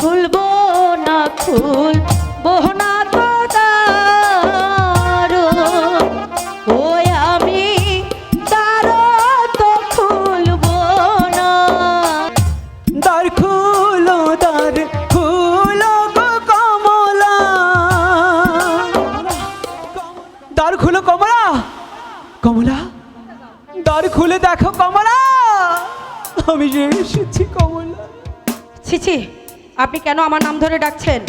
খুলবো না খুলবো না তো দ্বার, ওই আমি দ্বার তো খুলবো না। দ্বার খুলো গো কমলা, দ্বার খুলো কমলা, কমলা দ্বার খুলে দেখো কমলা, আমি যে এসেছি কমলা। ছি ছি, আপনি কেন আমার নাম ধরে ডাকছেন?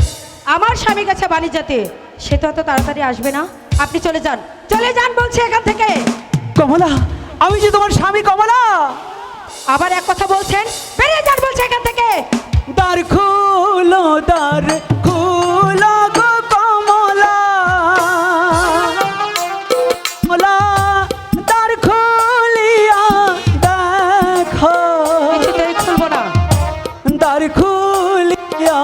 আমার স্বামী গেছে বাণিজ্যতে, সে তো এত তাড়াতাড়ি আসবে না। আপনি চলে যান, চলে যান বলছি এখান থেকে। কমলা, আমি যে তোমার স্বামী কমলা। আবার এক কথা বলছেন, বেরিয়ে যান বলছি এখান থেকে। দ্বার খুলো গো কমলা, কমলা দ্বার খুলিয়া দেখো, কিছুতেই খুলবো না। দ্বার খুলিয়া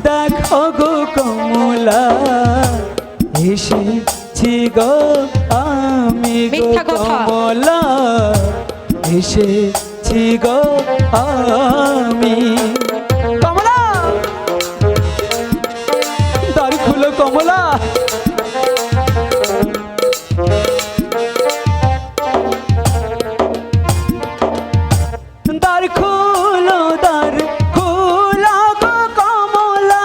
দেখো গো কমলা, এসেছি গো আমি গো মিথ্যা কথা। কমলা, এসেছি গো আমি। কমলা, দ্বার খুলো কমলা। দ্বার খুলো গো কমলা,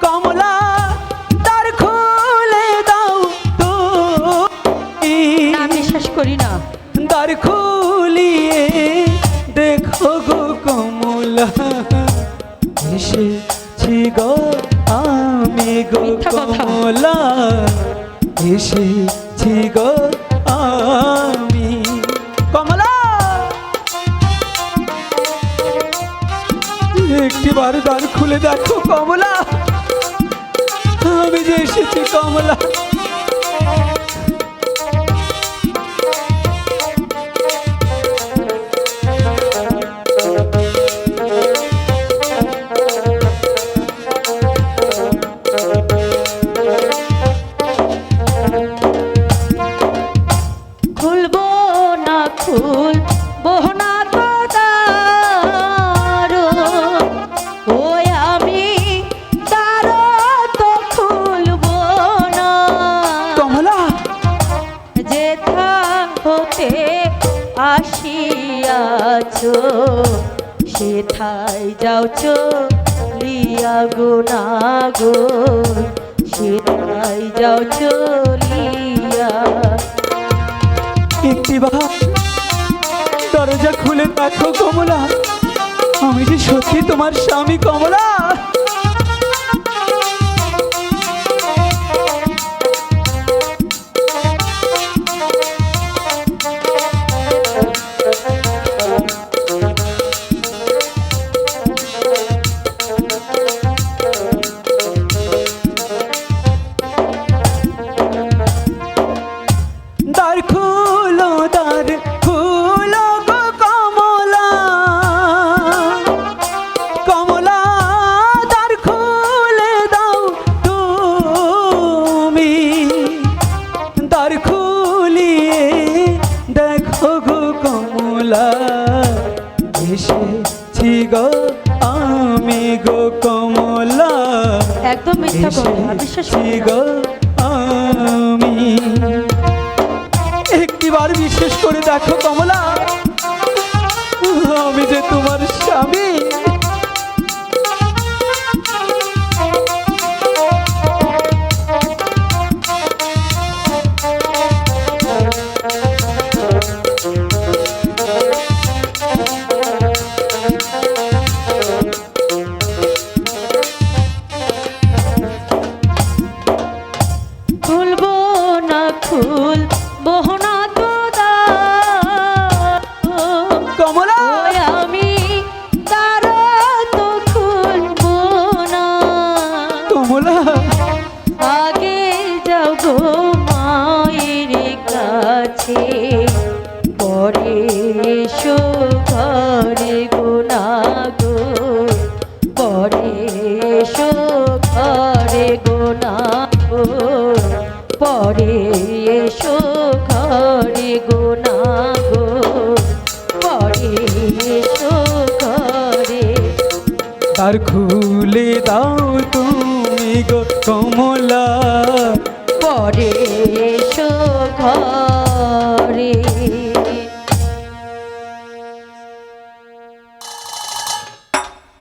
কমলা দ্বার খুলে দাও তুমি। না, বিশ্বাস করি না। দ্বার খুলিয়ে দেখো গো কমলা, এসেছি গো আমি গো মিথ্যা কথা। কমলা, এসেছি গো আমি। কমলা, একটিবার দ্বার খুলে দেখো কমলা, আমি যে এসেছি কমলা। খুলবো না খুলবো না তো দ্বার, ওই আমি দ্বার তো খুলবো না। কমলা, যেথা হতে আসিয়াছ, সেথায় যাও চলিয়া গো না গো, সেথায় যাও চলিয়া। একটিবার দরজা খুলে দেখো কমলা, আমি যে সত্যি তোমার স্বামী কমলা। দ্বার খুলো গো কমলা, কমলা দ্বার খুলে দাও তুমি। দ্বার খুলিয়ে দেখো গো কমলা, এসেছি গো আমি গো কমলা, একদম মিথ্যা কথা, বিশ্বাস এসেছি করি না। গো আমি। একটিবার বিশেষ করে দেখো কমলা, আমি যে তোমার স্বামী। খুলবো না খুলবো না তো দ্বার, কমলা, ওই আমি দ্বার তো খুলবো না। কমলা আগে যাও গো মায়ের কাছে, পরে এসো ঘরে গো না গো, পরে এসো ঘরে গো না গো, পরে এসো ঘরে গো না গো, পরে এসো ঘরে। দ্বার খুলে দাও তুমি গো কমলা। পরে এসো ঘর